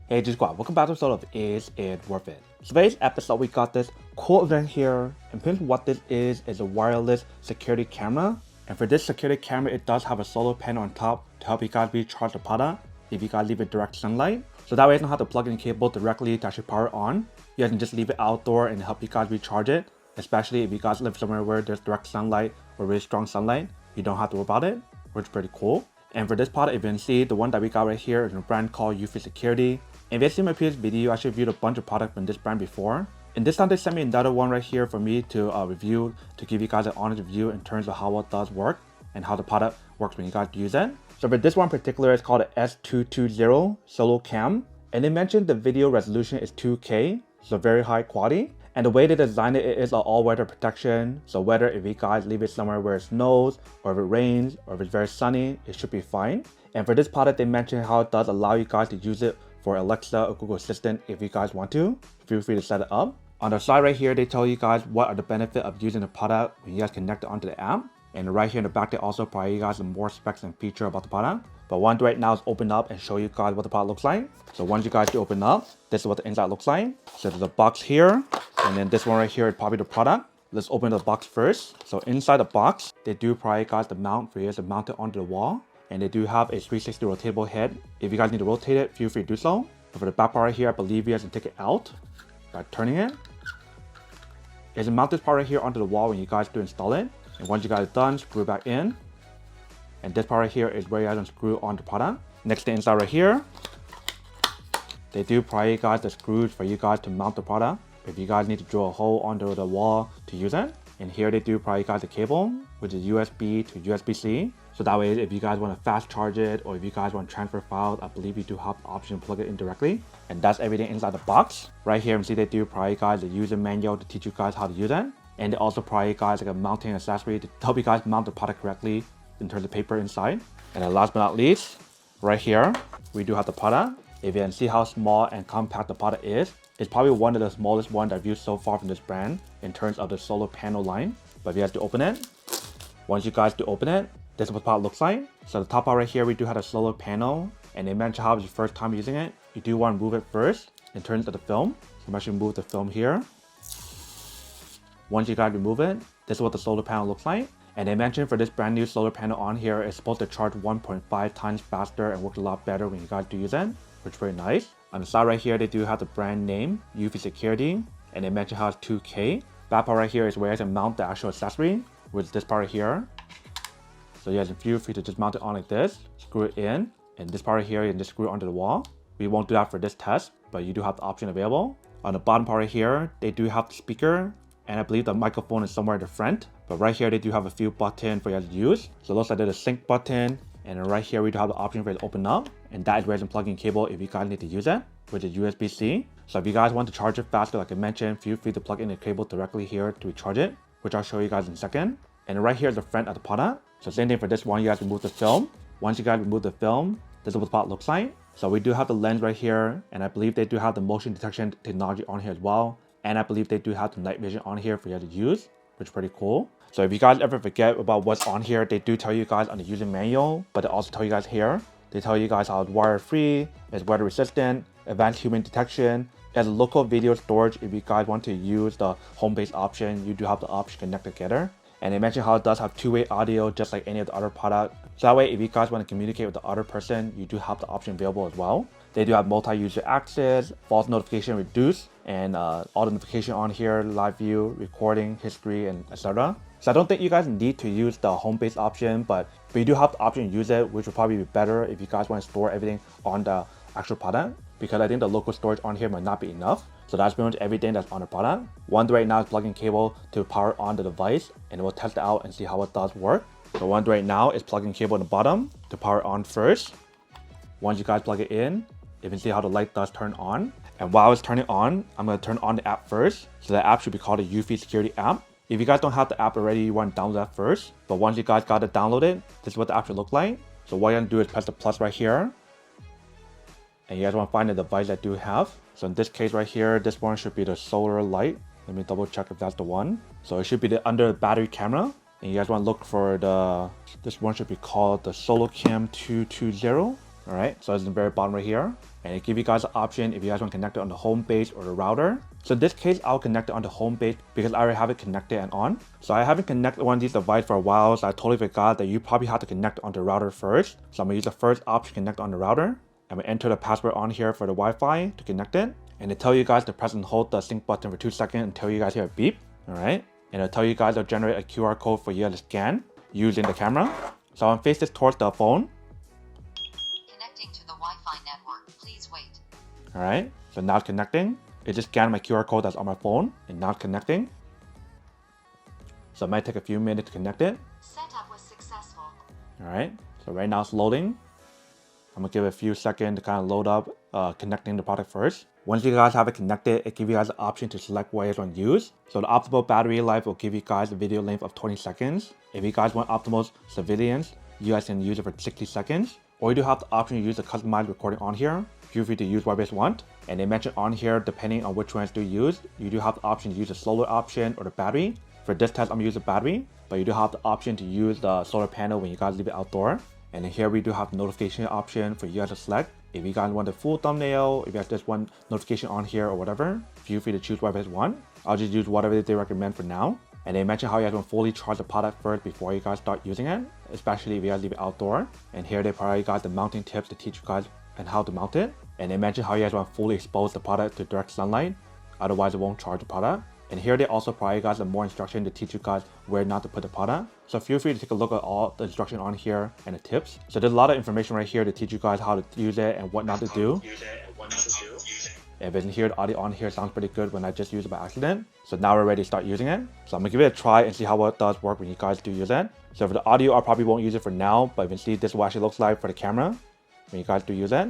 Hey G Squad, welcome back to episode of Is It Worth It? So today's episode we got this cool event here, and basically what this is a wireless security camera. And for this security camera, it does have a solar panel on top to help you guys recharge the product if you guys leave it direct sunlight. So that way you don't have to plug in the cable directly to actually power it on. You guys can just leave it outdoor and help you guys recharge it, especially if you guys live somewhere where there's direct sunlight or really strong sunlight. You don't have to worry about it, which is pretty cool. And for this product, if you can see, the one that we got right here is a brand called eufy Security. And if you've seen my previous video, I actually reviewed a bunch of products from this brand before. And this time they sent me another one right here for me to review, to give you guys an honest review in terms of how it does work and how the product works when you guys use it. So for this one in particular, it's called the S220 SoloCam. And they mentioned the video resolution is 2K, so very high quality. And the way they designed it is an all-weather protection. So whether if you guys leave it somewhere where it snows, or if it rains, or if it's very sunny, it should be fine. And for this product, they mentioned how it does allow you guys to use it for Alexa or Google Assistant if you guys want to. Feel free to set it up. On the side right here, they tell you guys what are the benefits of using the product when you guys connect it onto the app. And right here in the back, they also provide you guys some more specs and features about the product. But one right now is open up and show you guys what the product looks like. So once you guys do open up, this is what the inside looks like. So there's a box here, and then this one right here is probably the product. Let's open the box first. So inside the box, they do provide you guys the mount for you guys to mount it onto the wall. And they do have a 360 rotatable head. If you guys need to rotate it, feel free to do so. But for the back part right here, I believe you guys can take it out by turning it. You can mount this part right here onto the wall when you guys do install it. And once you guys are done, screw it back in. And this part right here is where you guys can screw on the product. Next to inside right here, they do provide you guys the screws for you guys to mount the product if you guys need to drill a hole under the wall to use it. And here they do provide you guys the cable, which is USB to USB-C. So that way, if you guys want to fast charge it, or if you guys want to transfer files, I believe you do have the option to plug it in directly. And that's everything inside the box. Right here, you see they do provide you guys the user manual to teach you guys how to use it. And they also provide you guys like a mounting accessory to help you guys mount the product correctly in terms of paper inside. And then last but not least, right here, we do have the product. If you can see how small and compact the product is, it's probably one of the smallest ones I've used so far from this brand in terms of the solar panel line. But if you guys do open it, once you guys do open it, this is what the product looks like. So the top part right here, we do have a solar panel, and they mentioned how it's your first time using it. You do want to move it first in terms of the film. So I'm actually move the film here. Once you guys remove it, this is what the solar panel looks like. And they mentioned for this brand new solar panel on here, it's supposed to charge 1.5 times faster and works a lot better when you guys do use it, which is very nice. On the side right here, they do have the brand name, eufy Security, and they mentioned how it's 2K. That part right here is where you can mount the actual accessory, which is this part right here. So you guys can feel free to just mount it on like this, screw it in, and this part right here, you can just screw it onto the wall. We won't do that for this test, but you do have the option available. On the bottom part right here, they do have the speaker, and I believe the microphone is somewhere in the front. But right here, they do have a few buttons for you guys to use. So it looks like there's a sync button, and then right here, we do have the option for you to open up, and that is where you can plug in cable if you guys need to use it, which is USB-C. So if you guys want to charge it faster, like I mentioned, feel free to plug in the cable directly here to recharge it, which I'll show you guys in a second. And right here is the front of the product. So same thing for this one, you guys remove the film. Once you guys remove the film, this is what the product looks like. So we do have the lens right here, and I believe they do have the motion detection technology on here as well. And I believe they do have the night vision on here for you to use, which is pretty cool. So if you guys ever forget about what's on here, they do tell you guys on the user manual, but they also tell you guys here. They tell you guys how it's wire-free, it's weather resistant, advanced human detection, it has local video storage. If you guys want to use the home-based option, you do have the option to connect together. And they mentioned how it does have two-way audio just like any of the other product. So that way, if you guys want to communicate with the other person, you do have the option available as well. They do have multi-user access, false notification reduced, and all the notification on here, live view, recording, history, and etc. So I don't think you guys need to use the home-based option, but you do have the option to use it, which would probably be better if you guys want to store everything on the actual product, because I think the local storage on here might not be enough. So that's pretty much everything that's on the product. One right now is plugging cable to power on the device, and we'll test it out and see how it does work. So one right now is plugging cable in the bottom to power on first. Once you guys plug it in, you can see how the light does turn on. And while it's turning on, I'm going to turn on the app first. So the app should be called the eufy Security app. If you guys don't have the app already, you want to download that first. But once you guys got it downloaded, this is what the app should look like. So what you're going to do is press the plus right here. And you guys want to find the device that do have. So in this case right here, this one should be the solar light. Let me double check if that's the one. So it should be under the battery camera. And you guys want to look for this one should be called the SoloCam 220. Alright, so it's in the very bottom right here. And it gives you guys the option if you guys want to connect it on the home base or the router. So in this case, I'll connect it on the home base because I already have it connected and on. So I haven't connected one of these devices for a while, so I totally forgot that you probably have to connect on the router first. So I'm going to use the first option, connect on the router. I'm going to enter the password on here for the Wi-Fi to connect it. And it tell you guys to press and hold the sync button for 2 seconds until you guys hear a beep. Alright, and it'll tell you guys to generate a QR code for you to scan using the camera. So I'm face this towards the phone. Connecting to the Wi-Fi network. Please wait. Alright, so now it's connecting. It just scanned my QR code that's on my phone and now it's connecting. So it might take a few minutes to connect it. Setup was successful. Alright, so right now it's loading. I'm gonna give it a few seconds to kind of load up, connecting the product first. Once you guys have it connected, it gives you guys the option to select what you guys want to use. So the optimal battery life will give you guys a video length of 20 seconds. If you guys want optimal surveillance, you guys can use it for 60 seconds. Or you do have the option to use the customized recording on here. Feel free to use whatever you want. And they mention on here, depending on which ones do you use, you do have the option to use the solar option or the battery. For this test, I'm gonna use the battery, but you do have the option to use the solar panel when you guys leave it outdoor. And then here we do have the notification option for you guys to select. If you guys want the full thumbnail, if you guys just want notification on here or whatever, feel free to choose whatever you want. I'll just use whatever they recommend for now. And they mention how you guys want to fully charge the product first before you guys start using it, especially if you guys leave it outdoor. And here they probably got the mounting tips to teach you guys and how to mount it. And they mention how you guys want to fully expose the product to direct sunlight, otherwise it won't charge the product. And here they also provide you guys more instruction to teach you guys where not to put the product. So feel free to take a look at all the instruction on here and the tips. So there's a lot of information right here to teach you guys how to use it and what not to do. If it's in here, the audio on here sounds pretty good when I just used it by accident. So now we're ready to start using it. So I'm gonna give it a try and see how it does work when you guys do use it. So for the audio, I probably won't use it for now, but you can see this is what it actually looks like for the camera when you guys do use it.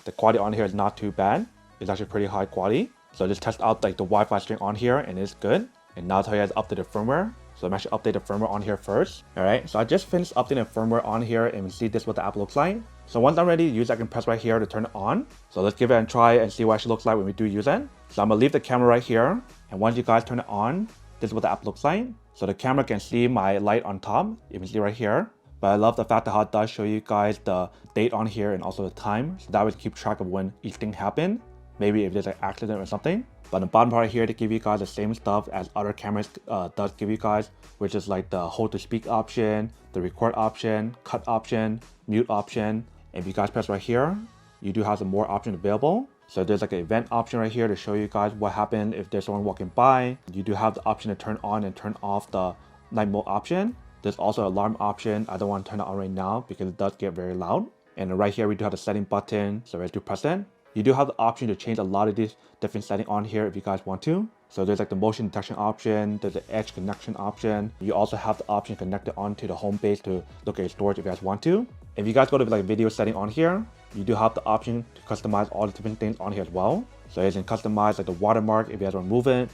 The quality on here is not too bad. It's actually pretty high quality. So just test out like the Wi-Fi string on here and it's good. And now I'll tell you guys update the firmware. So I'm actually update the firmware on here first. Alright, so I just finished updating the firmware on here and we see this is what the app looks like. So once I'm ready to use it, I can press right here to turn it on. So let's give it a try and see what it actually looks like when we do use it. So I'm gonna leave the camera right here. And once you guys turn it on, this is what the app looks like. So the camera can see my light on top. You can see right here. But I love the fact that how it does show you guys the date on here and also the time. So that way keep track of when each thing happened. Maybe if there's an accident or something. But the bottom part here to give you guys the same stuff as other cameras does give you guys, which is like the hold to speak option, the record option, cut option, mute option. And if you guys press right here, you do have some more options available. So there's like an event option right here to show you guys what happened if there's someone walking by. You do have the option to turn on and turn off the night mode option. There's also an alarm option. I don't want to turn it on right now because it does get very loud. And right here we do have the setting button, so let's do press it. You do have the option to change a lot of these different settings on here if you guys want to. So there's like the motion detection option, there's the edge connection option. You also have the option to connect it onto the home base to look at your storage if you guys want to. If you guys go to like video setting on here, you do have the option to customize all the different things on here as well. So you can customize like the watermark if you guys want to move it.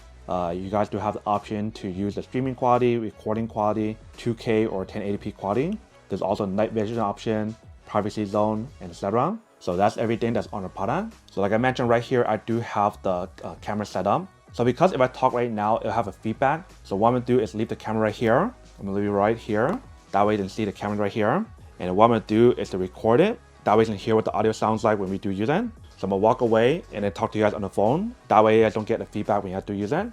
You guys do have the option to use the streaming quality, recording quality, 2K or 1080p quality. There's also a night vision option, privacy zone, and etc. So that's everything that's on the product. So like I mentioned right here, I do have the camera set up. So because if I talk right now, it'll have a feedback. So what I'm gonna do is leave the camera right here. I'm gonna leave it right here. That way you can see the camera right here. And what I'm gonna do is to record it. That way you can hear what the audio sounds like when we do use it. So I'm gonna walk away and then talk to you guys on the phone. That way you guys don't get the feedback when you have to use it.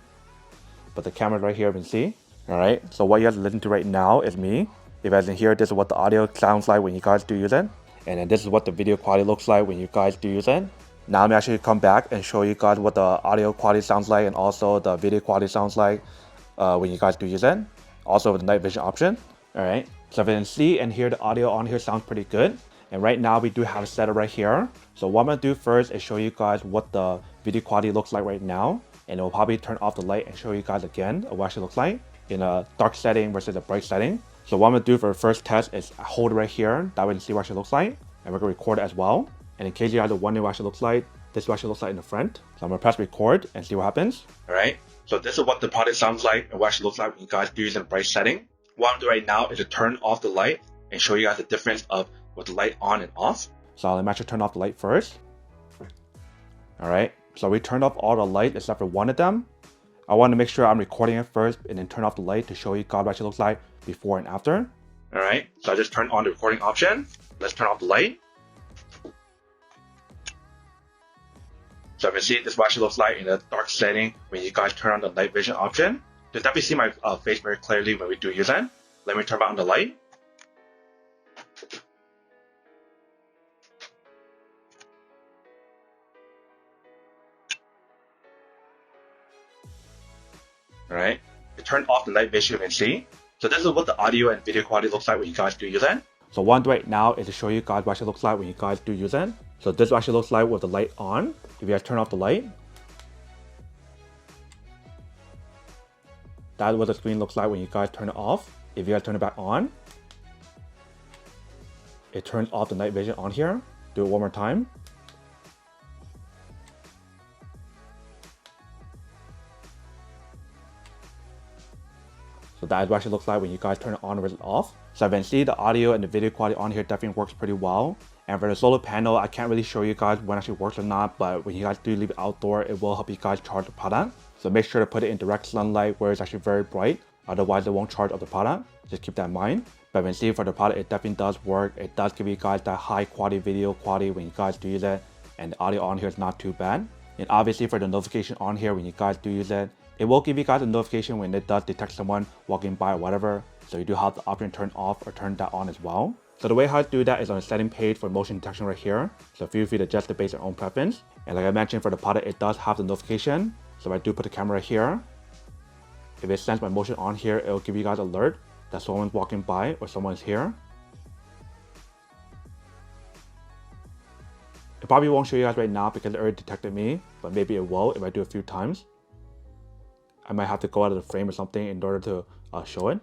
But the camera right here, you can see. All right, so what you guys listen to right now is me. If you guys can hear, this is what the audio sounds like when you guys do use it. And then this is what the video quality looks like when you guys do use it. Now I'm actually come back and show you guys what the audio quality sounds like and also the video quality sounds like when you guys do use it. Also with the night vision option. All right, so if you can see and hear the audio on here sounds pretty good. And right now we do have it set up right here. So what I'm gonna do first is show you guys what the video quality looks like right now. And it will probably turn off the light and show you guys again what it actually looks like in a dark setting versus a bright setting. So what I'm gonna do for the first test is hold it right here. That way you can see what it actually looks like. And we're gonna record it as well. And in case you guys are wondering what it actually looks like, this is what it actually looks like in the front. So I'm gonna press record and see what happens. All right, so this is what the product sounds like and what it actually looks like when you guys do use in a bright setting. What I'm doing right now is to turn off the light and show you guys the difference of with the light on and off. So I'll actually turn off the light first. All right, so we turned off all the light except for one of them. I want to make sure I'm recording it first and then turn off the light to show you guys what it actually looks like before and after. All right, so I just turned on the recording option. Let's turn off the light. So you can see this is what it looks like in a dark setting when you guys turn on the night vision option. You can definitely see my face very clearly when we do use it. Let me turn on the light. Alright, to turn off the night vision, you can see. So this is what the audio and video quality looks like when you guys do use it. So one right now is to show you guys what it looks like when you guys do use it. So this is what it looks like with the light on. If you guys turn off the light, that's what the screen looks like when you guys turn it off. If you guys turn it back on, it turns off the night vision on here. Do it one more time. So that is what it looks like when you guys turn it on versus off. So I can see the audio and the video quality on here definitely works pretty well. And for the solar panel, I can't really show you guys when it actually works or not, but when you guys do leave it outdoor, it will help you guys charge the product. So make sure to put it in direct sunlight where it's actually very bright, otherwise it won't charge up the product. Just keep that in mind. But when you see for the product, it definitely does work. It does give you guys that high quality video quality when you guys do use it, and the audio on here is not too bad. And obviously for the notification on here when you guys do use it, it will give you guys a notification when it does detect someone walking by or whatever. So you do have the option to turn off or turn that on as well. So the way how to do that is on the setting page for motion detection right here. So feel free to adjust it based on your own preference. And like I mentioned for the product, it does have the notification. So if I do put the camera here, if it sends my motion on here, it will give you guys an alert that someone's walking by or someone's here. It probably won't show you guys right now because it already detected me, but maybe it will if I do a few times. I might have to go out of the frame or something in order to show it.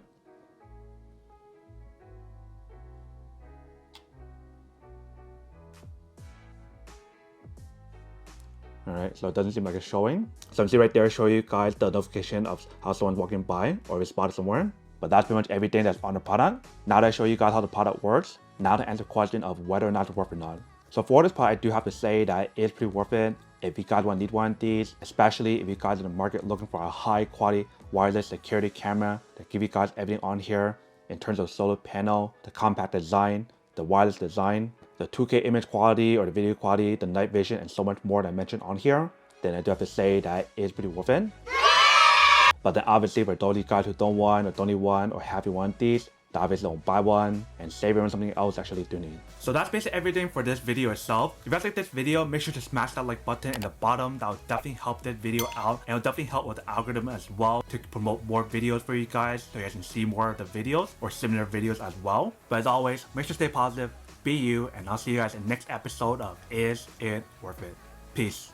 Alright, so it doesn't seem like it's showing. So I'm see right there show you guys the notification of how someone's walking by or if it's spotted somewhere. But that's pretty much everything that's on the product. Now that I show you guys how the product works, now to answer the question of whether or not it's worth or not. So for this product, I do have to say that it is pretty worth it. If you guys need one of these, especially if you guys in the market looking for a high quality wireless security camera that give you guys everything on here in terms of solar panel, the compact design, the wireless design, the 2K image quality or the video quality, the night vision, and so much more that I mentioned on here, then I do have to say that it is pretty worth it. But then obviously for those of you guys who don't want or don't need one or have you want these, then obviously don't buy one and save it on something else actually do need. So that's basically everything for this video itself. If you guys like this video, make sure to smash that like button in the bottom. That will definitely help this video out, and it'll definitely help with the algorithm as well to promote more videos for you guys so you guys can see more of the videos or similar videos as well. But as always, make sure to stay positive, be you, and I'll see you guys in the next episode of Is It Worth It? Peace.